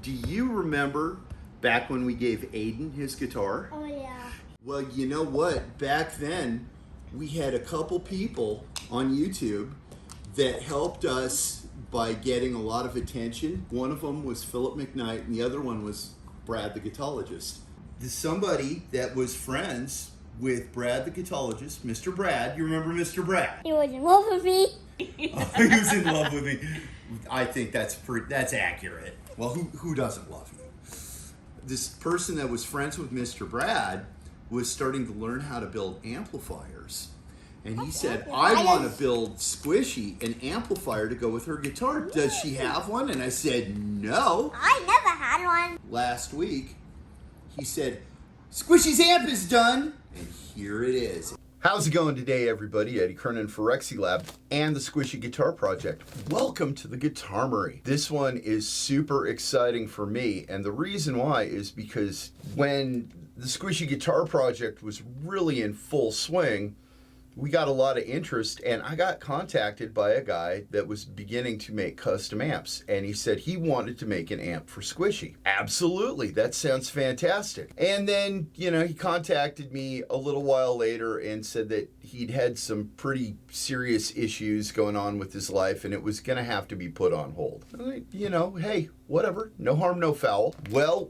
Do you remember back when we gave Aiden his guitar? Oh, yeah. Well, you know what? Back then, we had a couple people on YouTube that helped us by getting a lot of attention. One of them was Philip McKnight, and the other one was Brad the guitarist. Somebody that was friends with Brad the guitarist, Mr. Brad. You remember Mr. Brad? He was in love with me. Oh, he was in love with me. I think that's accurate. Well, who doesn't love you? This person that was friends with Mr. Brad was starting to learn how to build amplifiers. And he said, I want to build Squishy an amplifier to go with her guitar. Does she have one? And I said, no. I never had one. Last week, he said, Squishy's amp is done. And here it is. How's it going today, everybody? Eddie Kernan for Rexylab and the Squishy Guitar Project. Welcome to the Guitarmery. This one is super exciting for me, and the reason why is because when the Squishy Guitar Project was really in full swing, we got a lot of interest, and I got contacted by a guy that was beginning to make custom amps, and he said he wanted to make an amp for Squishy. Absolutely, that sounds fantastic. And then, he contacted me a little while later and said that he'd had some pretty serious issues going on with his life, and it was gonna have to be put on hold. Hey, whatever, no harm, no foul. Well,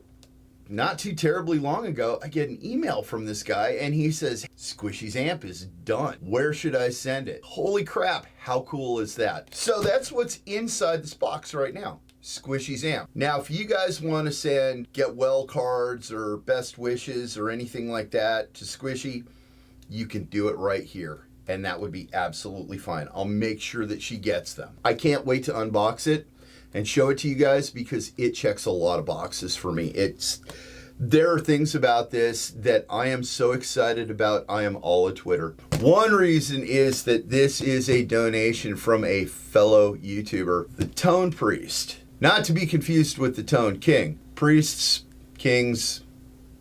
not too terribly long ago, I get an email from this guy, and he says, Squishy's amp is done. Where should I send it? Holy crap, how cool is that? So that's what's inside this box right now, Squishy's amp. Now, if you guys want to send get well cards or best wishes or anything like that to Squishy, you can do it right here, and that would be absolutely fine. I'll make sure that she gets them. I can't wait to unbox it and show it to you guys because it checks a lot of boxes for me. There are things about this that I am so excited about. I am all a Twitter. One reason is that this is a donation from a fellow YouTuber, the Tone Priest. Not to be confused with the Tone King. Priests, kings,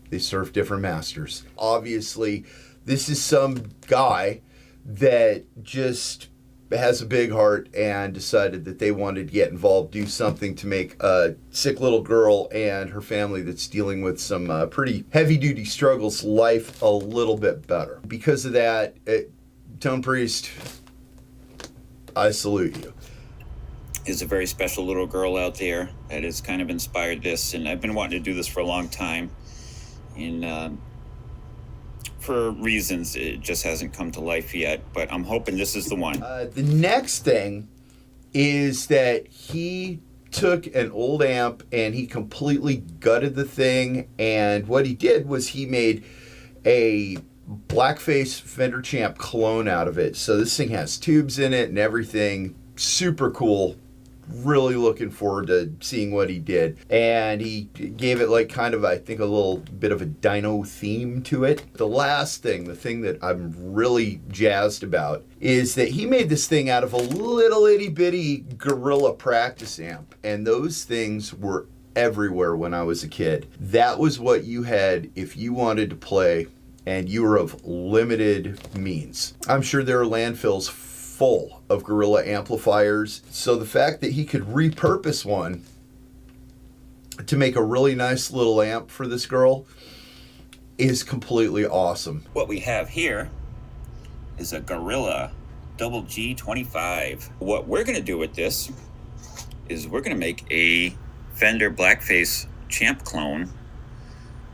they serve different masters. Obviously, this is some guy that just has a big heart and decided that they wanted to get involved, do something to make a sick little girl and her family that's dealing with some pretty heavy-duty struggles life a little bit better. Because of that, Tone Priest, I salute you. Is a very special little girl out there that has kind of inspired this, and I've been wanting to do this for a long time, and for reasons it just hasn't come to life yet, but I'm hoping this is the one. The next thing is that he took an old amp and he completely gutted the thing, and what he did was he made a blackface Fender Champ clone out of it. So this thing has tubes in it and everything. Super cool. Really looking forward to seeing what he did. And he gave it like kind of, I think, a little bit of a dino theme to it. The last thing, the thing that I'm really jazzed about, is that he made this thing out of a little itty bitty Gorilla practice amp. And those things were everywhere when I was a kid. That was what you had if you wanted to play and you were of limited means. I'm sure there are landfills full of Gorilla amplifiers, so the fact that he could repurpose one to make a really nice little amp for this girl is completely awesome. What we have here is a Gorilla Double G25. What we're going to do with this is we're going to make a Fender Blackface Champ clone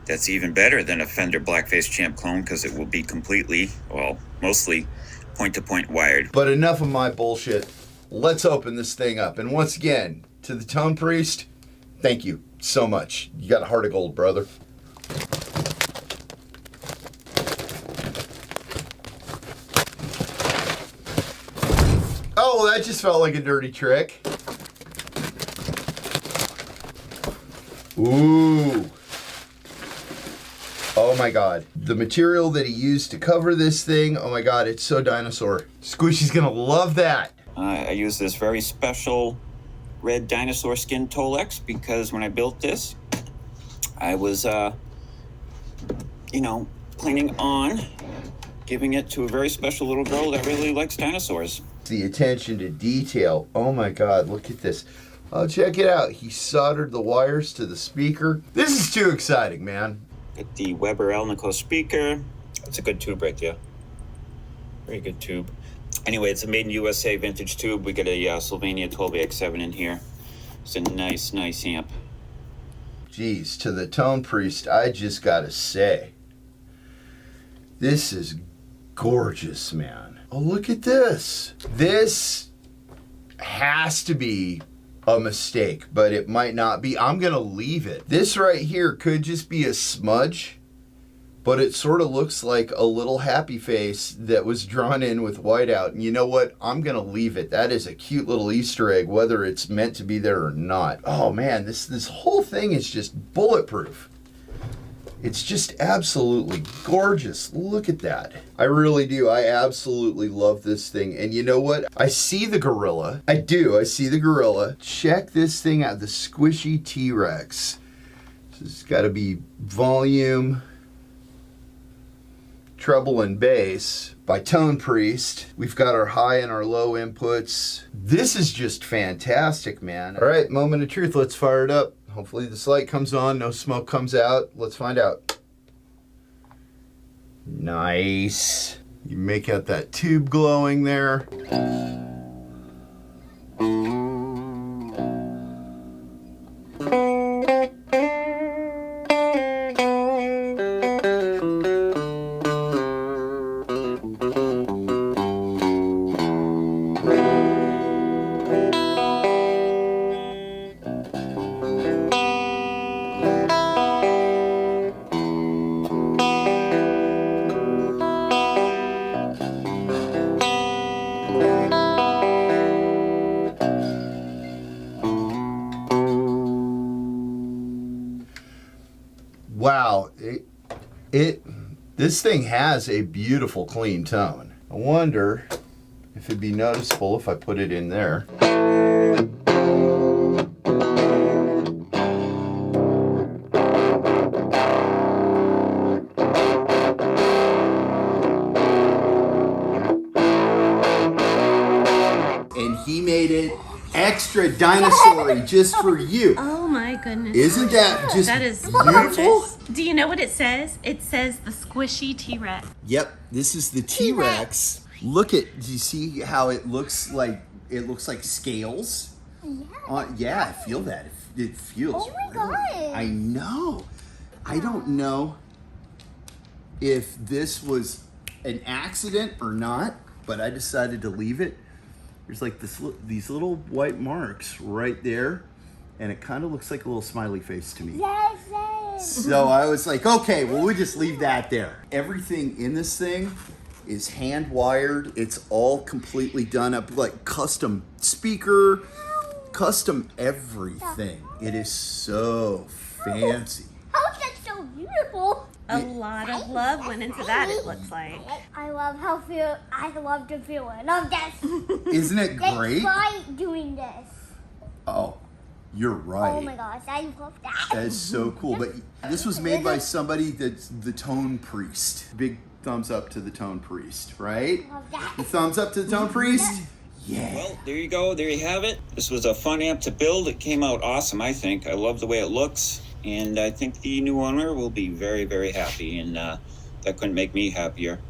that's even better than a Fender Blackface Champ clone because it will be completely, well, mostly point-to-point wired. But enough of my bullshit. Let's open this thing up. And once again, to the Tone Priest, thank you so much. You got a heart of gold, brother. Oh, well, that just felt like a dirty trick. Ooh. Oh my God, the material that he used to cover this thing, oh my God, it's so dinosaur. Squishy's gonna love that. I use this very special red dinosaur skin Tolex because when I built this, I was, planning on giving it to a very special little girl that really likes dinosaurs. The attention to detail, oh my God, look at this. Oh, check it out. He soldered the wires to the speaker. This is too exciting, man. Got the Weber Alnico speaker. It's a good tube right there. Very good tube. Anyway, it's a made in USA vintage tube. We got a Sylvania 12AX7 in here. It's a nice amp. Geez, to the Tone Priest, I just gotta say, this is gorgeous, man. Oh, look at this. This has to be a mistake, but it might not be. I'm gonna leave it. This right here could just be a smudge, but it sort of looks like a little happy face that was drawn in with whiteout. And you know what? I'm gonna leave it. That is a cute little Easter egg, whether it's meant to be there or not. Oh man, this whole thing is just bulletproof. It's just absolutely gorgeous. Look at that. I really do. I absolutely love this thing. And you know what? I see the Gorilla. I do. I see the Gorilla. Check this thing out. The Squishy T-Rex. This has got to be volume, treble, and bass by Tone Priest. We've got our high and our low inputs. This is just fantastic, man. All right, moment of truth. Let's fire it up. Hopefully this light comes on, no smoke comes out. Let's find out. Nice. You make out that tube glowing there. Wow, this thing has a beautiful clean tone. I wonder if it'd be noticeable if I put it in there. And he made it extra dinosaur-y just for you. Oh my goodness. Isn't that just that is beautiful? gorgeous. Do you know what it says? It says the Squishy T-Rex. Yep, this is the T-Rex. Look at, do you see how it looks like scales? Yeah. Yeah, I feel that. It feels Oh my really- God. I know. I don't know if this was an accident or not, but I decided to leave it. There's like these little white marks right there, and it kind of looks like a little smiley face to me. Yes. So I was like, okay, well, we'll just leave that there. Everything in this thing is hand wired. It's all completely done up, like custom speaker, custom everything. It is so fancy. How is that so beautiful? A lot of love went into that, it looks like. I love the feeling of this. Isn't it great? Let's try doing this. Oh, you're right. Oh my gosh, I love that. That is so cool. But this was made by somebody that's the Tone Priest. Big thumbs up to the Tone Priest, right? Love that. The thumbs up to the Tone Priest? Yeah. Well, there you go. There you have it. This was a fun amp to build. It came out awesome, I think. I love the way it looks. And I think the new owner will be very, very happy. And that couldn't make me happier.